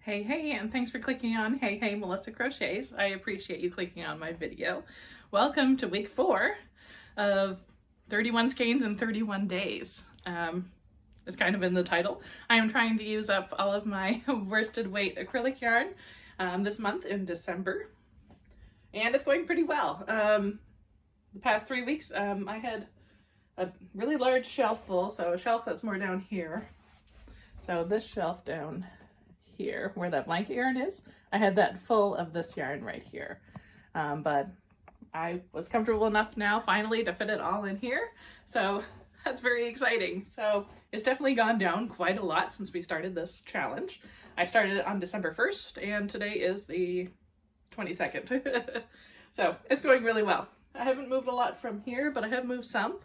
Hey, and thanks for clicking on Hey, Melissa Crochets. I appreciate you clicking on my video. Welcome to week 4 of 31 skeins in 31 days. It's kind of in the title. I am trying to use up all of my worsted weight acrylic yarn this month in December, and it's going pretty well. The past 3 weeks, I had a really large shelf full, so a shelf that's more down here. So this shelf down here where that blanket yarn is, I had that full of this yarn right here, but I was comfortable enough now finally to fit it all in here, so that's very exciting. So it's definitely gone down quite a lot since we started this challenge. I started it on December 1st and today is the 22nd. So it's going really well. I haven't moved a lot from here, but I have moved some.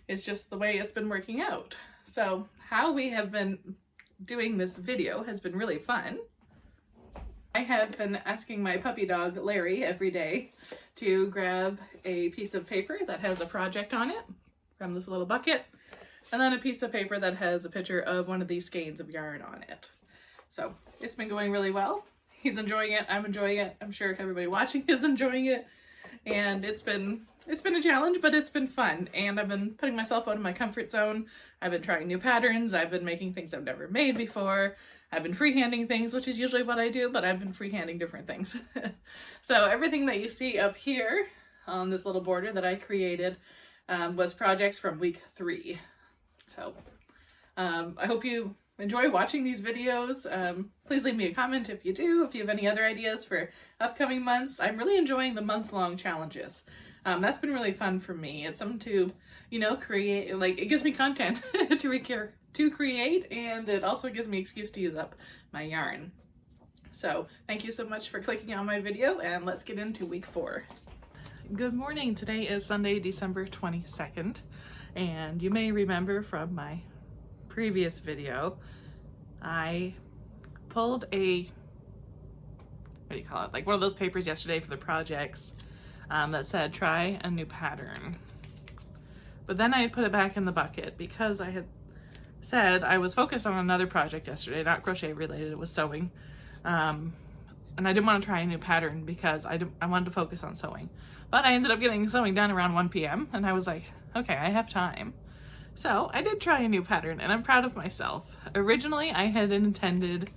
It's just the way it's been working out. So how we have been doing this video has been really fun. I have been asking my puppy dog Larry every day to grab a piece of paper that has a project on it from this little bucket, and then a piece of paper that has a picture of one of these skeins of yarn on it. So it's been going really well. He's enjoying it, I'm enjoying it, I'm sure everybody watching is enjoying it, and it's been a challenge, but it's been fun, and I've been putting myself out of my comfort zone. I've been trying new patterns, I've been making things I've never made before, I've been freehanding things, which is usually what I do, but I've been freehanding different things. So everything that you see up here on this little border that I created was projects from week 3. So I hope you enjoy watching these videos. Please leave me a comment if you do, if you have any other ideas for upcoming months. I'm really enjoying the month-long challenges. That's been really fun for me. It's something to, create, like, it gives me content to create, and it also gives me excuse to use up my yarn. So thank you so much for clicking on my video, and let's get into week 4. Good morning. Today is Sunday, December 22nd, and you may remember from my previous video, I pulled like one of those papers yesterday for the projects that said try a new pattern, but then I put it back in the bucket because I had said I was focused on another project yesterday, not crochet related, it was sewing, and I didn't want to try a new pattern because I wanted to focus on sewing, but I ended up getting sewing done around 1 p.m. and I was like, okay, I have time. So I did try a new pattern and I'm proud of myself. Originally I had intended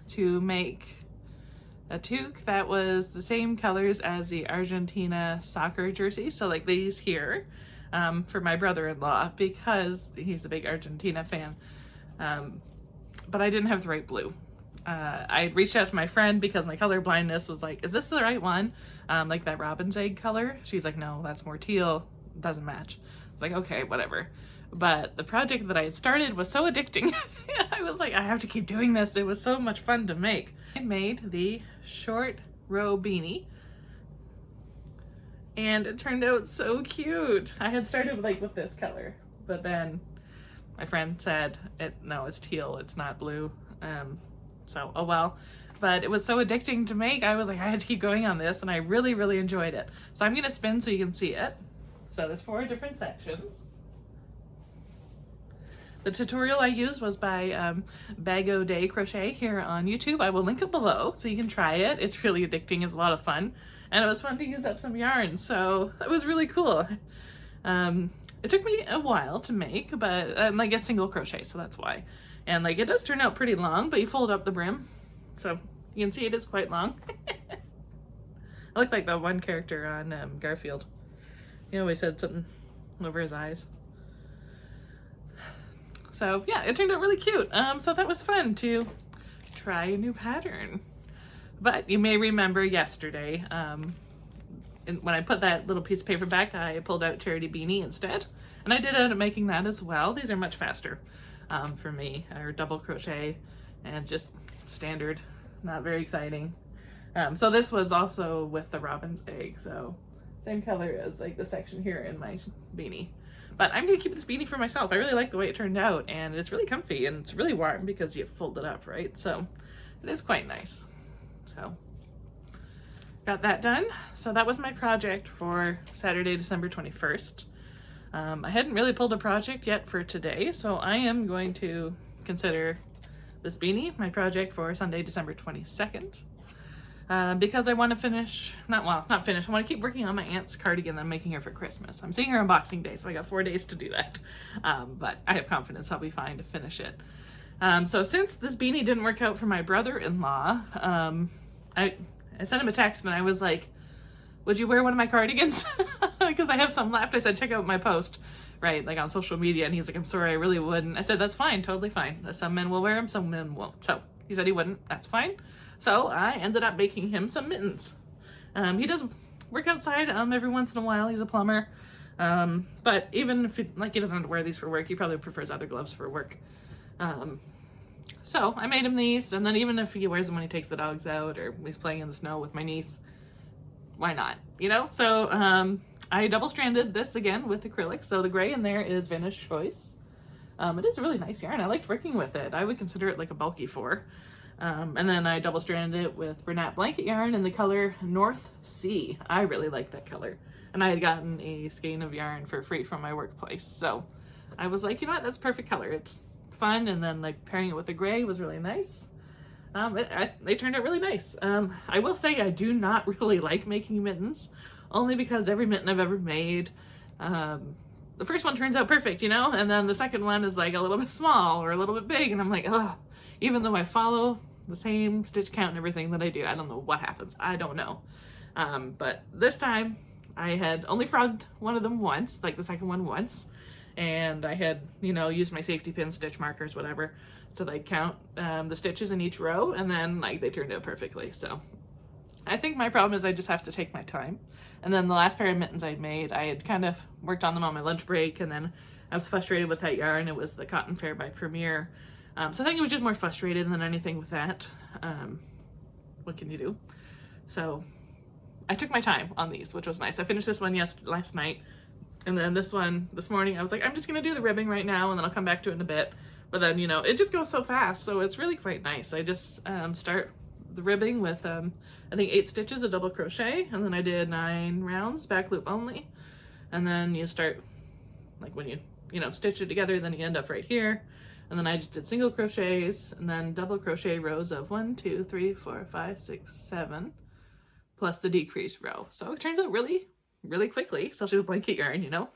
to make a toque that was the same colors as the Argentina soccer jersey, so like these here, for my brother-in-law because he's a big Argentina fan, but I didn't have the right blue. I reached out to my friend because my color blindness was like, is this the right one? Like that robin's egg color? She's like, no, that's more teal, it doesn't match. I was like, okay, whatever. But the project that I had started was so addicting. I was like, I have to keep doing this. It was so much fun to make. I made the short row beanie and it turned out so cute. I had started with this color, but then my friend said, no, it's teal, it's not blue. So, oh well. But it was so addicting to make, I was like, I had to keep going on this, and I really, really enjoyed it. So I'm gonna spin so you can see it. So there's 4 different sections. The tutorial I used was by Bago Day Crochet here on YouTube. I will link it below so you can try it. It's really addicting, it's a lot of fun. And it was fun to use up some yarn, so that was really cool. It took me a while to make, but it's single crochet, so that's why. And it does turn out pretty long, but you fold up the brim. So you can see it is quite long. I look like that one character on Garfield. He always had something over his eyes. So yeah, it turned out really cute. So that was fun to try a new pattern. But you may remember yesterday, when I put that little piece of paper back, I pulled out Charity Beanie instead. And I did end up making that as well. These are much faster for me. Or double crochet and just standard, not very exciting. So this was also with the robin's egg, so same color as the section here in my beanie. But I'm gonna keep this beanie for myself. I really like the way it turned out, and it's really comfy and it's really warm because you fold it up, right? So it is quite nice. So got that done. So that was my project for Saturday, December 21st. I hadn't really pulled a project yet for today, so I am going to consider this beanie, my project for Sunday, December 22nd. Because I want to finish, not finish, I want to keep working on my aunt's cardigan that I'm making her for Christmas. I'm seeing her on Boxing Day, so I got 4 days to do that. But I have confidence I'll be fine to finish it. So since this beanie didn't work out for my brother-in-law, I sent him a text and I was like, would you wear one of my cardigans? Because I have some left. I said, check out my post, right, like on social media. And he's like, I'm sorry, I really wouldn't. I said, that's fine, totally fine. Some men will wear them, some men won't. So he said he wouldn't, that's fine. So I ended up making him some mittens. He does work outside every once in a while. He's a plumber. But even if he doesn't have to wear these for work, he probably prefers other gloves for work. So I made him these, and then even if he wears them when he takes the dogs out or he's playing in the snow with my niece, why not, you know? So I double-stranded this again with acrylic. So the gray in there is Vintage Choice. It is a really nice yarn. I liked working with it. I would consider it like a bulky 4. And then I double-stranded it with Bernat blanket yarn in the color North Sea. I really like that color. And I had gotten a skein of yarn for free from my workplace. So I was like, you know what, that's perfect color. It's fun. And then like pairing it with the gray was really nice. They turned out really nice. I will say I do not really like making mittens, only because every mitten I've ever made, the first one turns out perfect, you know? And then the second one is like a little bit small or a little bit big. And I'm like, oh, even though I follow the same stitch count and everything that I do, I don't know what happens. I don't know. But this time I had only frogged one of them once, like the second one once. And I had, you know, used my safety pins, stitch markers, whatever, to like count the stitches in each row. And then like they turned out perfectly. So I think my problem is I just have to take my time. And then the last pair of mittens I made, I had kind of worked on them on my lunch break. And then I was frustrated with that yarn. It was the Cotton Fair by Premier. So I think it was just more frustrated than anything with that. What can you do? So I took my time on these, which was nice. I finished this one last night. And then this one this morning, I was like, I'm just going to do the ribbing right now, and then I'll come back to it in a bit. But then, you know, it just goes so fast. So it's really quite nice. I just start the ribbing with, I think 8 stitches of double crochet. And then I did 9 rounds, back loop only. And then you start, like when you know, stitch it together, then you end up right here. And then I just did single crochets and then double crochet rows of 1, 2, 3, 4, 5, 6, 7, plus the decrease row. So it turns out really, really quickly, especially with blanket yarn, you know.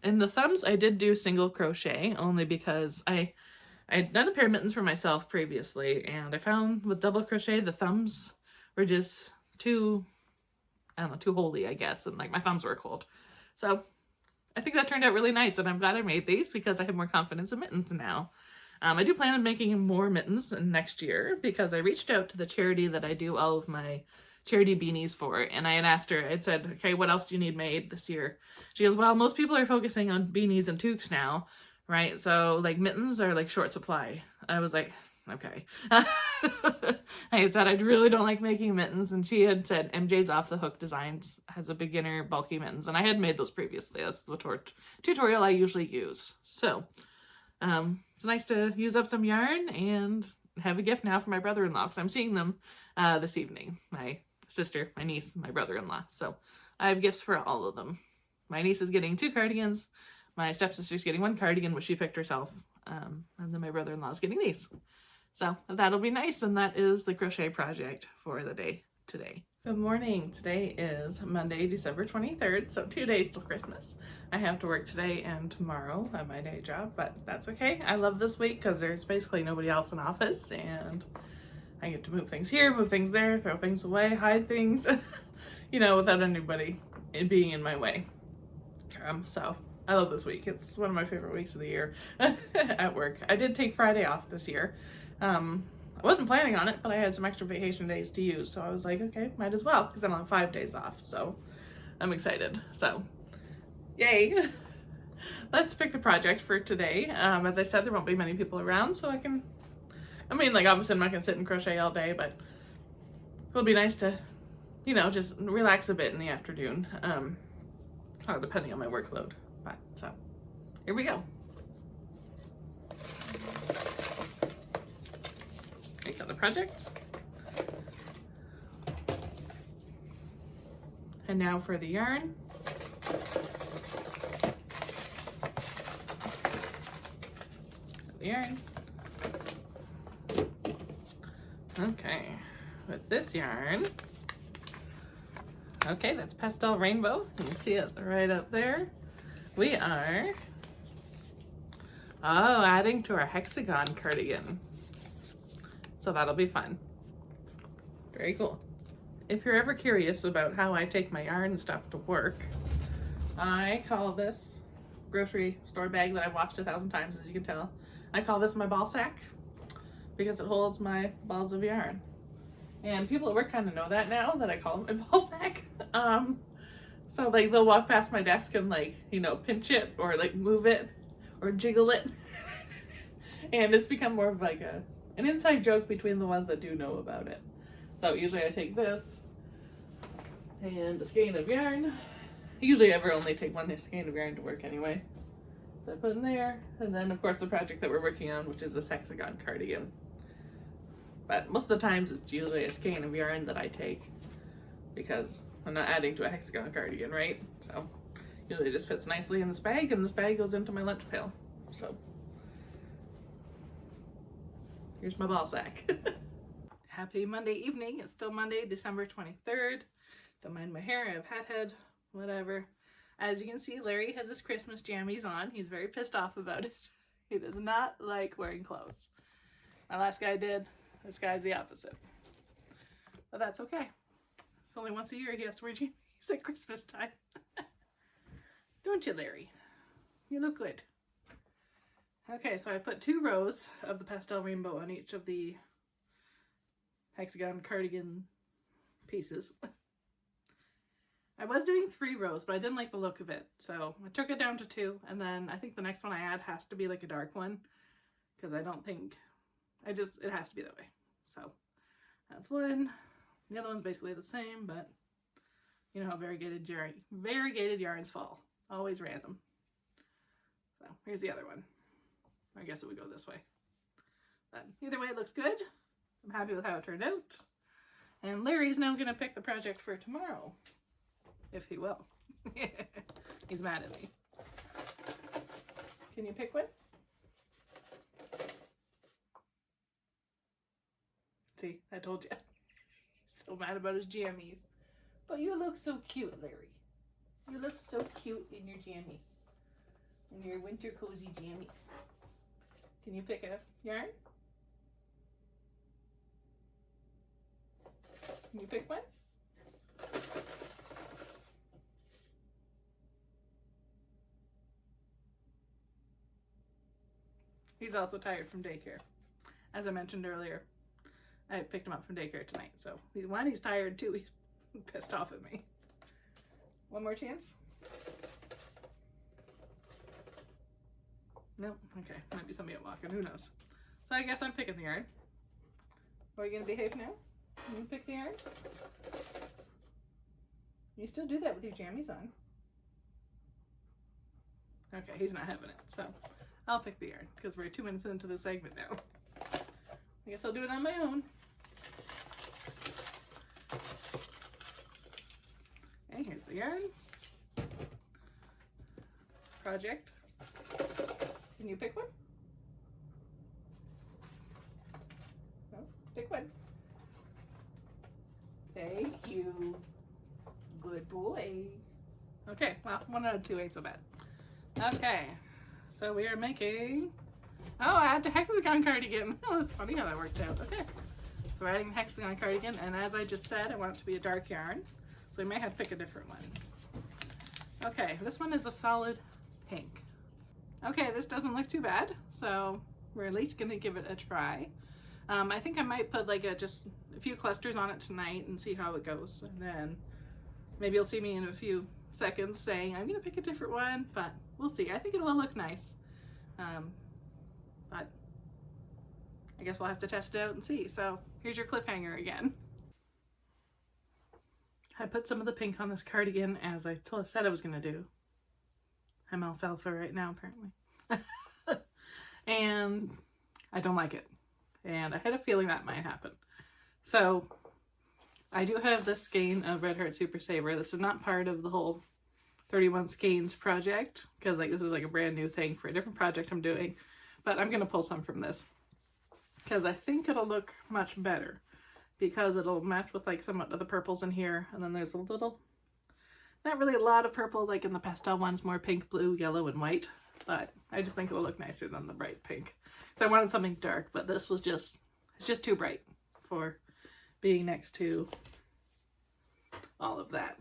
In the thumbs, I did do single crochet only because I'd done a pair of mittens for myself previously, and I found with double crochet, the thumbs were just too, I don't know, too holdy, I guess, and like my thumbs were cold. So I think that turned out really nice, and I'm glad I made these because I have more confidence in mittens now. I do plan on making more mittens next year because I reached out to the charity that I do all of my charity beanies for, and I had asked her, I'd said, okay, what else do you need made this year? She goes, well, most people are focusing on beanies and toques now, right? So like mittens are like short supply. I was like, okay. I said, I really don't like making mittens. And she had said MJ's Off the Hook Designs has a beginner bulky mittens. And I had made those previously. That's the tutorial I usually use. So it's nice to use up some yarn and have a gift now for my brother-in-law because I'm seeing them this evening. My sister, my niece, my brother-in-law. So I have gifts for all of them. My niece is getting 2 cardigans. My stepsister's getting 1 cardigan, which she picked herself. And then my brother-in-law is getting these. So that'll be nice, and that is the crochet project for the day today. Good morning. Today is Monday, December 23rd, so 2 days till Christmas. I have to work today and tomorrow at my day job, but that's okay. I love this week because there's basically nobody else in office, and I get to move things here, move things there, throw things away, hide things, you know, without anybody being in my way. So I love this week. It's one of my favorite weeks of the year at work. I did take Friday off this year. I wasn't planning on it, but I had some extra vacation days to use, so I was like, okay, might as well, because I'm on 5 days off, so I'm excited. So, yay! Let's pick the project for today. As I said, there won't be many people around, so like, obviously I'm not going to sit and crochet all day, but it'll be nice to, you know, just relax a bit in the afternoon, depending on my workload. But, so, here we go. Take out the project. And now for the yarn. The yarn. Okay, with this yarn, okay, that's Pastel Rainbow. You can see it right up there. We are, adding to our Hexagon cardigan. So that'll be fun. Very cool. If you're ever curious about how I take my yarn and stuff to work, I call this grocery store bag that I've washed 1,000 times, as you can tell. I call this my ball sack because it holds my balls of yarn. And people at work kind of know that now, that I call it my ball sack. So like they'll walk past my desk and like, you know, pinch it or like move it or jiggle it. And it's become more of like an inside joke between the ones that do know about it. So usually I take this and a skein of yarn. I usually ever only take one skein of yarn to work anyway. So I put in there, and then of course the project that we're working on, which is this Hexagon cardigan. But most of the times it's usually a skein of yarn that I take because I'm not adding to a Hexagon cardigan, right? So usually it just fits nicely in this bag, and this bag goes into my lunch pail. So here's my ball sack. Happy Monday evening. It's still Monday, December 23rd. Don't mind my hair, I have hat head, whatever. As you can see, Larry has his Christmas jammies on. He's very pissed off about it. He does not like wearing clothes. My last guy did. This guy's the opposite. But that's okay. It's only once a year he has to wear jammies at Christmas time. Don't you, Larry? You look good. Okay, so I put 2 rows of the Pastel Rainbow on each of the Hexagon cardigan pieces. I was doing 3 rows, but I didn't like the look of it, so I took it down to 2, and then I think the next one I add has to be like a dark one, because I don't think, it has to be that way. So that's one. The other one's basically the same, but you know how variegated yarns fall. Always random. So here's the other one. I guess it would go this way. But either way, it looks good. I'm happy with how it turned out. And Larry's now going to pick the project for tomorrow. If he will. He's mad at me. Can you pick one? See, I told you. He's so mad about his jammies. But you look so cute, Larry. You look so cute in your jammies. In your winter cozy jammies. Can you pick a yarn? Can you pick one? He's also tired from daycare. As I mentioned earlier, I picked him up from daycare tonight. So he's tired too. He's pissed off at me. One more chance? Nope. Okay. Might be somebody out walking. Who knows? So I guess I'm picking the yarn. Are you going to behave now? You pick the yarn? You still do that with your jammies on. Okay, he's not having it. So I'll pick the yarn because we're 2 minutes into the segment now. I guess I'll do it on my own. Okay, here's the yarn. Project. Can you pick one? No? Pick one. Thank you. Good boy. Okay, well, 1 out of 2 ain't so bad. Okay, so we are making, add to Hexagon cardigan. Oh, that's funny how that worked out. Okay, so we're adding the Hexagon cardigan, and as I just said, I want it to be a dark yarn, so we may have to pick a different one. Okay, this one is a solid pink. Okay, this doesn't look too bad, so we're at least gonna give it a try. I think I might put like just a few clusters on it tonight and see how it goes, and then maybe you'll see me in a few seconds saying I'm gonna pick a different one, but we'll see. I think it will look nice, but I guess we'll have to test it out and see. So here's your cliffhanger again. I put some of the pink on this cardigan as I said I was gonna do. I'm alfalfa right now apparently. And I don't like it, and I had a feeling that might happen. So I do have this skein of Red Heart Super Saver. This is not part of the whole 31 skeins project, because like this is like a brand new thing for a different project I'm doing, but I'm gonna pull some from this because I think it'll look much better. because it'll match with like some of the purples in here. And then there's a little, not really a lot of purple like in the pastel ones, more pink, blue, yellow, and white. But I just think it'll look nicer than the bright pink. So I wanted something dark, but this was just, it's just too bright for being next to all of that.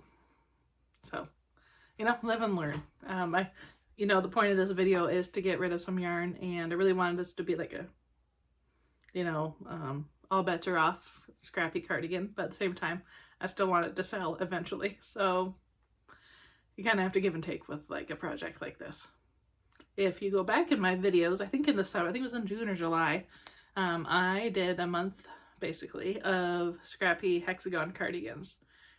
So, you know, live and learn. You know, the point of this video is to get rid of some yarn, and I really wanted this to be like a, you know, all bets are off scrappy cardigan, but at the same time, I still want it to sell eventually. So you kind of have to give and take with like a project like this. If you go back in my videos, I think in the summer, I think it was in June or July, I did a month basically of scrappy hexagon cardigans,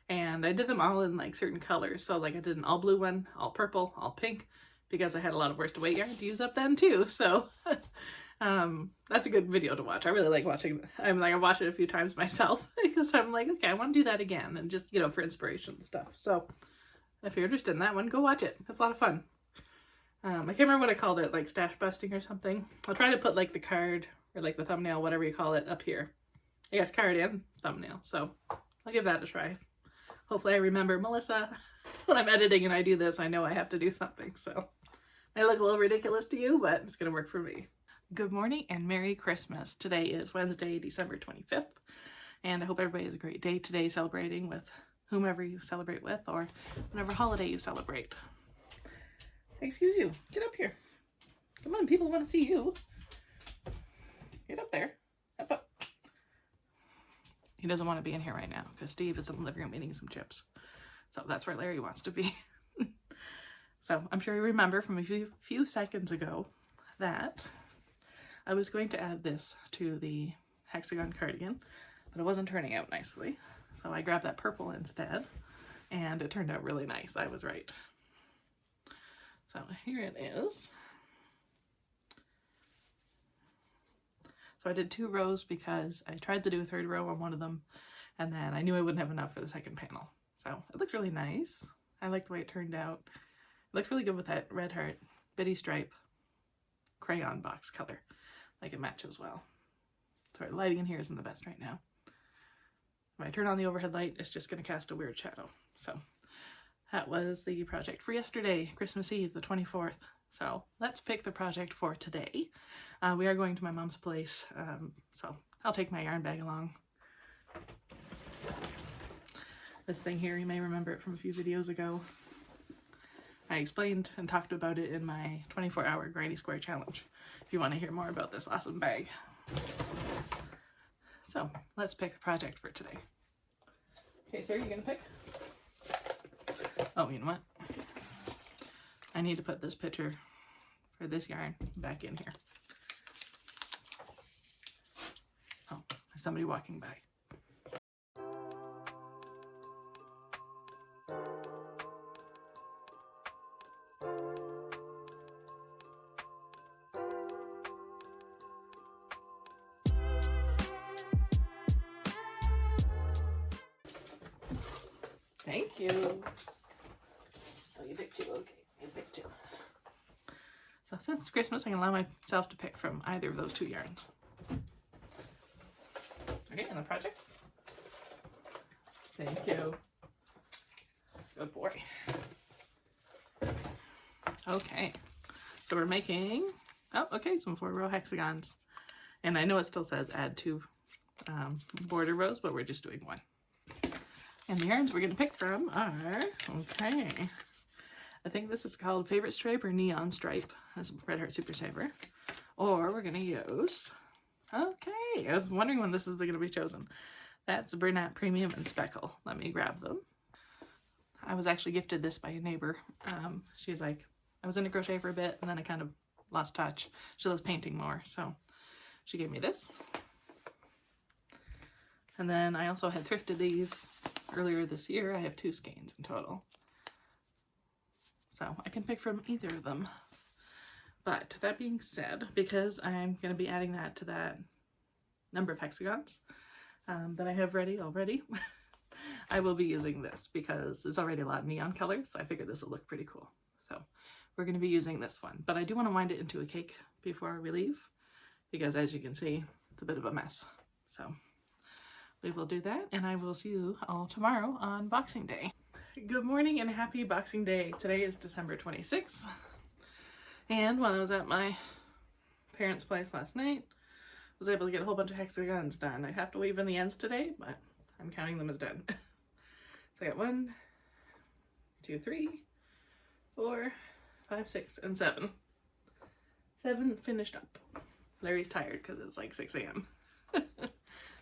and I did them all in like certain colors. So like I did an all blue one, all purple, all pink, because I had a lot of worsted weight yarn to use up then too. So that's a good video to watch. I really like watching. I've watched it a few times myself because I'm like, okay, I want to do that again, and just, you know, for inspiration and stuff. So if you're interested in that one, go watch it. It's a lot of fun. I can't remember what I called it, like stash busting or something. I'll try to put like the card or like the thumbnail, whatever you call it, up here. I guess card and thumbnail. So I'll give that a try. Hopefully I remember Melissa when I'm editing and I do this. I know I have to do something. So I look a little ridiculous to you, but it's going to work for me. Good morning and Merry Christmas. Today is Wednesday, December 25th. And I hope everybody has a great day today, celebrating with whomever you celebrate with, or whatever holiday you celebrate. Excuse you. Get up here. Come on, people want to see you. Get up there. Up. He doesn't want to be in here right now because Steve is in the living room eating some chips. So that's where Larry wants to be. So I'm sure you remember from a few seconds ago that I was going to add this to the hexagon cardigan, but it wasn't turning out nicely. So I grabbed that purple instead, and it turned out really nice. I was right. So here it is. So I did 2 rows because I tried to do a 3rd row on one of them, and then I knew I wouldn't have enough for the 2nd panel. So it looks really nice. I like the way it turned out. It looks really good with that red heart, bitty stripe, crayon box color. Like it matches well. Sorry, the lighting in here isn't the best right now. When I turn on the overhead light, it's just going to cast a weird shadow. So that was the project for yesterday, Christmas Eve, the 24th. So let's pick the project for today. We are going to my mom's place, so I'll take my yarn bag along. This thing here, you may remember it from a few videos ago. I explained and talked about it in my 24-hour Granny Square challenge, if you want to hear more about this awesome bag. So let's pick the project for today. Okay, sir, you gonna pick? Oh, you know what? I need to put this picture for this yarn back in here. Oh, there's somebody walking by. Thank you. Oh, you picked 2. Okay, you picked 2. So since it's Christmas, I can allow myself to pick from either of those 2 yarns. Okay, and the project. Thank you. Good boy. Okay, so we're making, some 4-row hexagons. And I know it still says add 2 border rows, but we're just doing 1. And the yarns we're going to pick from are, I think this is called Favorite Stripe or Neon Stripe. That's Red Heart Super Saver. Or we're going to use, I was wondering when this is going to be chosen. That's Bernat Premium and Speckle. Let me grab them. I was actually gifted this by a neighbor. She's like, I was into crochet for a bit and then I kind of lost touch. She loves painting more, so she gave me this. And then I also had thrifted these earlier this year. I have 2 skeins in total. So I can pick from either of them. But that being said, because I'm going to be adding that to that number of hexagons that I have ready already, I will be using this because it's already a lot of neon colors. So I figured this will look pretty cool. So we're going to be using this one. But I do want to wind it into a cake before we leave because as you can see, it's a bit of a mess. So we will do that, and I will see you all tomorrow on Boxing Day. Good morning and happy Boxing Day. Today is December 26th, and while I was at my parents' place last night, I was able to get a whole bunch of hexagons done. I have to weave in the ends today, but I'm counting them as done. So I got 1, 2, 3, 4, 5, 6, and 7. 7 finished up. Larry's tired because it's like 6 a.m.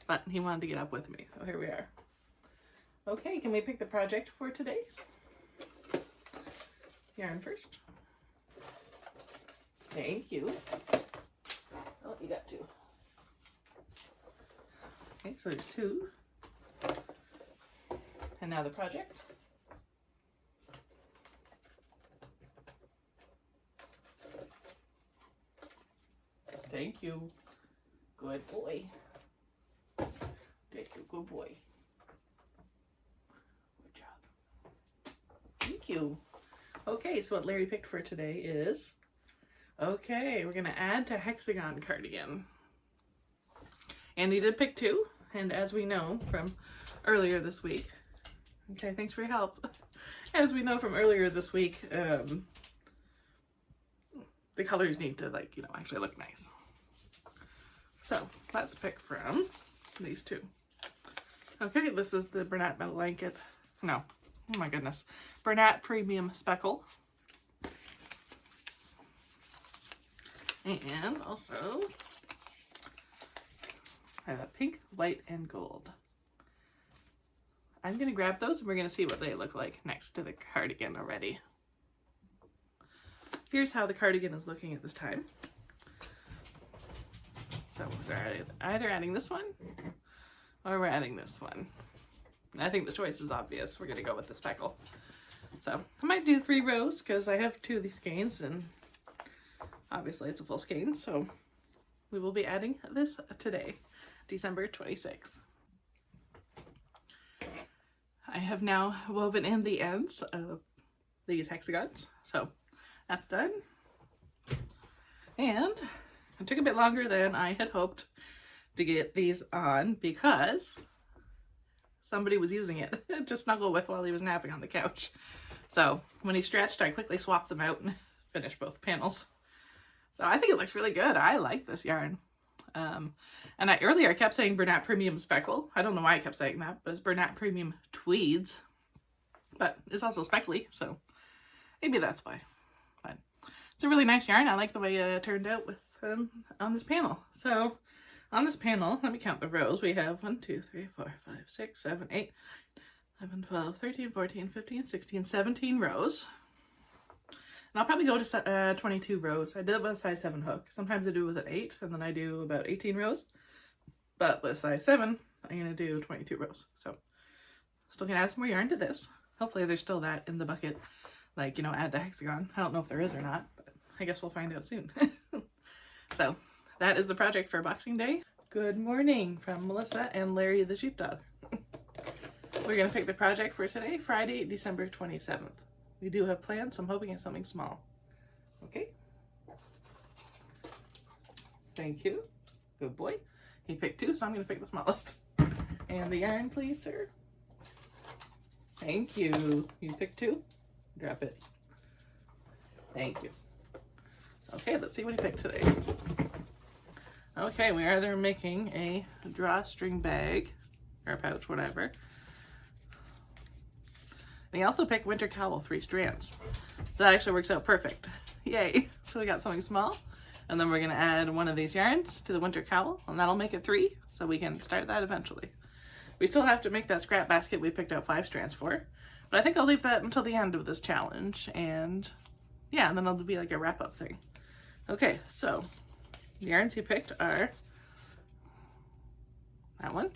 But he wanted to get up with me, so here we are. Okay, can we pick the project for today? Yarn first. Thank you. Oh, you got 2. Okay, so there's 2. And now the project. Thank you. Good boy. Thank you, good boy. Good job. Thank you. Okay, so what Larry picked for today is, okay, we're gonna add to Hexagon cardigan. And he did pick 2, and as we know from earlier this week, okay, thanks for your help. As we know from earlier this week, the colors need to, like, you know, actually look nice. So let's pick from these 2. Okay, this is the Bernat blanket. No, oh my goodness. Bernat Premium Speckle. And also, I have a pink, white, and gold. I'm going to grab those and we're going to see what they look like next to the cardigan already. Here's how the cardigan is looking at this time. So we're either adding this one or we're adding this one. I think the choice is obvious. We're going to go with the speckle. So I might do 3 rows because I have 2 of these skeins and obviously it's a full skein. So we will be adding this today, December 26th. I have now woven in the ends of these hexagons. So that's done. And it took a bit longer than I had hoped to get these on because somebody was using it to snuggle with while he was napping on the couch. So when he stretched, I quickly swapped them out and finished both panels. So I think it looks really good. I like this yarn. And earlier I kept saying Bernat Premium Speckle. I don't know why I kept saying that, but it's Bernat Premium Tweeds. But it's also speckly, so maybe that's why. But it's a really nice yarn. I like the way it turned out with on this panel. So on this panel, let me count the rows. We have 1, 2, 3, 4, 5, 6, 7, 8, 11, 12, 13, 14, 15, 16, 17 rows. And I'll probably go to 22 rows. I did it with a size 7 hook. Sometimes I do it with an 8, and then I do about 18 rows. But with size 7, I'm going to do 22 rows. So still going to add some more yarn to this. Hopefully there's still that in the bucket, like, you know, add to hexagon. I don't know if there is or not, but I guess we'll find out soon. So that is the project for Boxing Day. Good morning from Melissa and Larry the sheepdog. We're going to pick the project for today, Friday, December 27th. We do have plans, so I'm hoping it's something small. Okay? Thank you. Good boy. He picked 2, so I'm going to pick the smallest. And the yarn, please, sir. Thank you. You picked 2? Drop it. Thank you. Okay, let's see what he picked today. Okay, we are either making a drawstring bag or pouch, whatever. And he also picked winter cowl, 3 strands. So that actually works out perfect. Yay. So we got something small. And then we're going to add one of these yarns to the winter cowl, and that'll make it 3, so we can start that eventually. We still have to make that scrap basket we picked out 5 strands for, but I think I'll leave that until the end of this challenge, and yeah, and then it'll be like a wrap-up thing. Okay, so the yarns he picked are that one,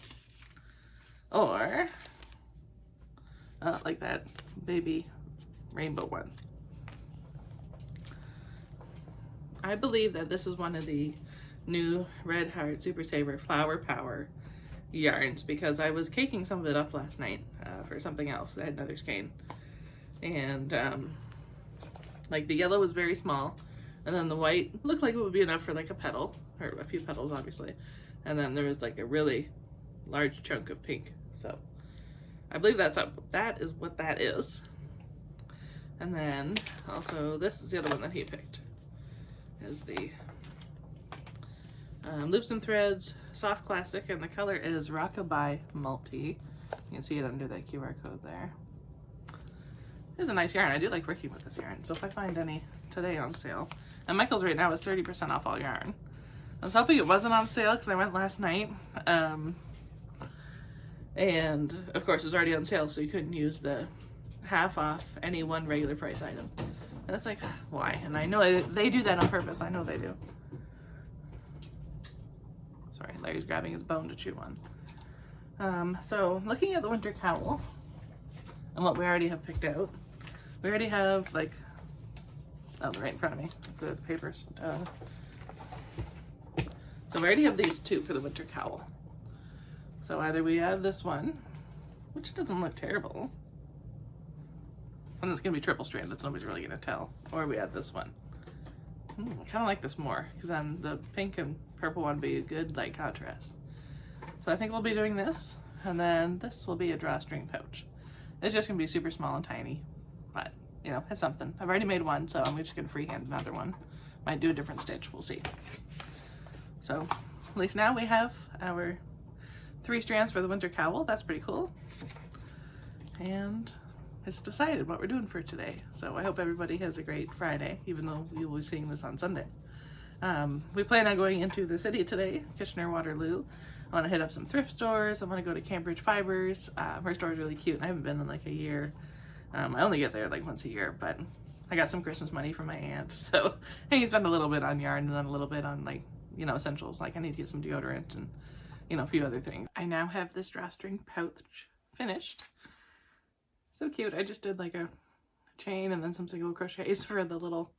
or like that baby rainbow one. I believe that this is one of the new Red Heart Super Saver Flower Power yarns because I was caking some of it up last night for something else. I had another skein. And like the yellow was very small, and then the white looked like it would be enough for like a petal, or a few petals obviously. And then there was like a really large chunk of pink. So I believe that is what that is. And then also this is the other one that he picked, is the Loops and Threads Soft Classic, and the color is Rockabye Multi. You can see it under that QR code there. This is a nice yarn. I do like working with this yarn. So if I find any today on sale, and Michael's right now is 30% off all yarn. I was hoping it wasn't on sale because I went last night. And of course it was already on sale, so you couldn't use the half off any one regular price item. And it's like, why? And I know they do that on purpose. I know they do. Sorry, Larry's grabbing his bone to chew on. So looking at the winter cowl and what we already have picked out, we already have like, oh, they're right in front of me. So the papers. So we already have these two for the winter cowl. So either we add this one, which doesn't look terrible, and it's gonna be triple strand, that's nobody's really gonna tell, or we add this one. I kind of like this more because then the pink and purple one would be a good light contrast. So I think we'll be doing this, and then this will be a drawstring pouch. It's just gonna be super small and tiny, but you know, it's something. I've already made one, so I'm just gonna freehand another one. Might do a different stitch, we'll see. So at least now we have our 3 strands for the winter cowl. That's pretty cool. And it's decided what we're doing for today. So I hope everybody has a great Friday, even though we will be seeing this on Sunday. We plan on going into the city today, Kitchener-Waterloo. I want to hit up some thrift stores. I want to go to Cambridge Fibers. Her store is really cute, and I haven't been in like a year. I only get there like once a year, but I got some Christmas money from my aunt, so I can spend a little bit on yarn and then a little bit on, like, you know, essentials. Like I need to get some deodorant and, you know, a few other things. I now have this drawstring pouch finished. So cute. I just did like a chain and then some single crochets for the little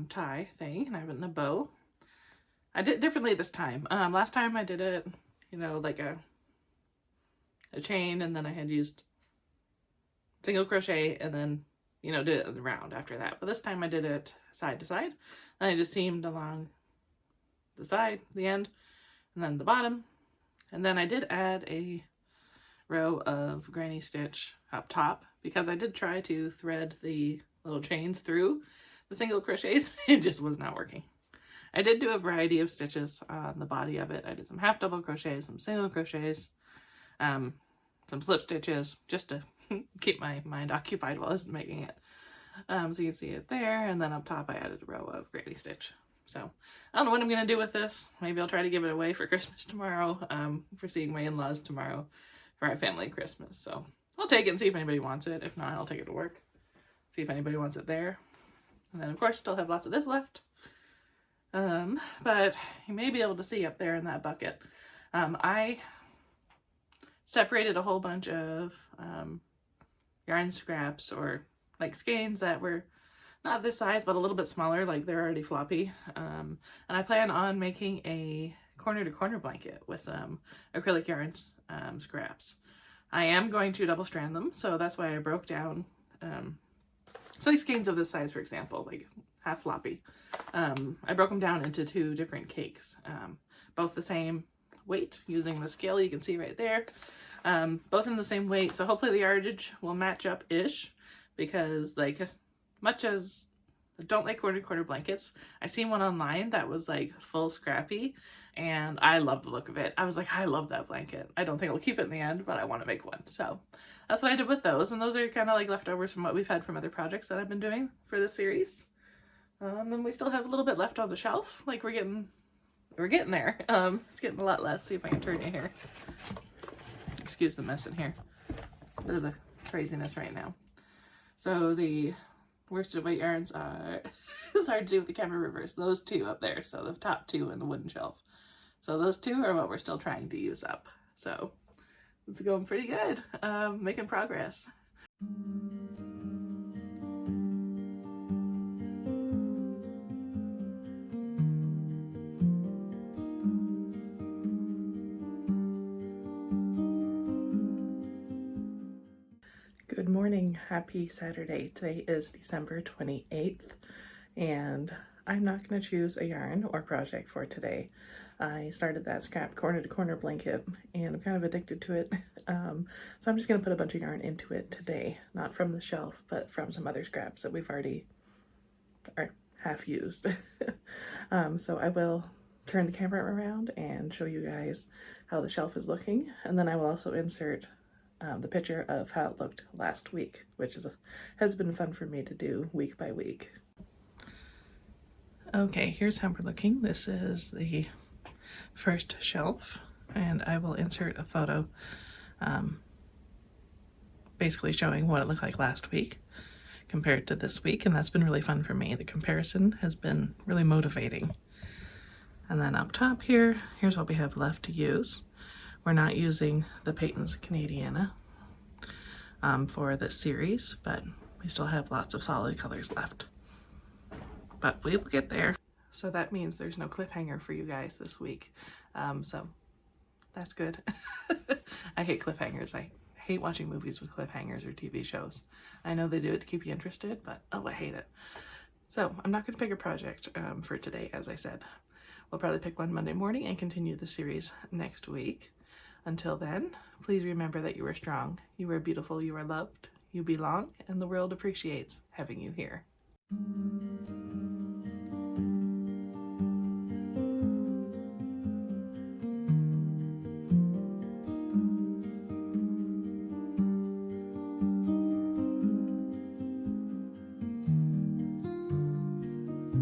tie thing, and I have it in a bow. I did it differently this time. Last time I did it, you know, like a chain, and then I had used single crochet and then, you know, did it in the round after that. But this time I did it side to side. Then I just seamed along the side, the end, and then the bottom. And then I did add a row of granny stitch up top because I did try to thread the little chains through the single crochets. It just was not working. I did do a variety of stitches on the body of it. I did some half double crochets, some single crochets, some slip stitches, just to keep my mind occupied while I was making it. So you can see it there, and then up top I added a row of granny stitch. So I don't know what I'm going to do with this. Maybe I'll try to give it away for Christmas tomorrow, for seeing my in-laws tomorrow for our family Christmas. So I'll take it and see if anybody wants it. If not, I'll take it to work, see if anybody wants it there. And then of course still have lots of this left. But you may be able to see up there in that bucket. I separated a whole bunch of yarn scraps, or like skeins that were not this size but a little bit smaller, like they're already floppy. And I plan on making a corner to corner blanket with some acrylic yarn scraps. I am going to double strand them, so that's why I broke down so like skeins of this size, for example, like half floppy. I broke them down into 2 different cakes, both the same weight using the scale you can see right there, both in the same weight. So hopefully the yardage will match up ish, because like as much as I don't like quarter to quarter blankets, I seen one online that was like full scrappy and I love the look of it. I was like, I love that blanket. I don't think I'll keep it in the end, but I want to make one. So that's what I did with those, and those are kind of like leftovers from what we've had from other projects that I've been doing for this series. And we still have a little bit left on the shelf. Like we're getting there. It's getting a lot less. See if I can turn it here. Excuse the mess in here. It's a bit of a craziness right now. So the worsted weight yarns are, it's hard to do with the camera reverse. Those 2 up there. So the top 2 in the wooden shelf. So those 2 are what we're still trying to use up. So it's going pretty good. Making progress. Good morning. Happy Saturday. Today is December 28th, and I'm not going to choose a yarn or project for today. I started that scrap corner to corner blanket and I'm kind of addicted to it. So I'm just going to put a bunch of yarn into it today, not from the shelf, but from some other scraps that we've already half used. So I will turn the camera around and show you guys how the shelf is looking, and then I will also insert the picture of how it looked last week, which has been fun for me to do week by week. Okay, here's how we're looking. This is the first shelf, and I will insert a photo basically showing what it looked like last week compared to this week, and that's been really fun for me. The comparison has been really motivating. And then up top here, here's what we have left to use. We're not using the Peyton's Canadiana for this series, but we still have lots of solid colors left. But we will get there. So that means there's no cliffhanger for you guys this week. So that's good. I hate cliffhangers. I hate watching movies with cliffhangers or TV shows. I know they do it to keep you interested, but oh, I hate it. So I'm not going to pick a project for today, as I said. We'll probably pick one Monday morning and continue the series next week. Until then, please remember that you are strong, you are beautiful, you are loved, you belong, and the world appreciates having you here.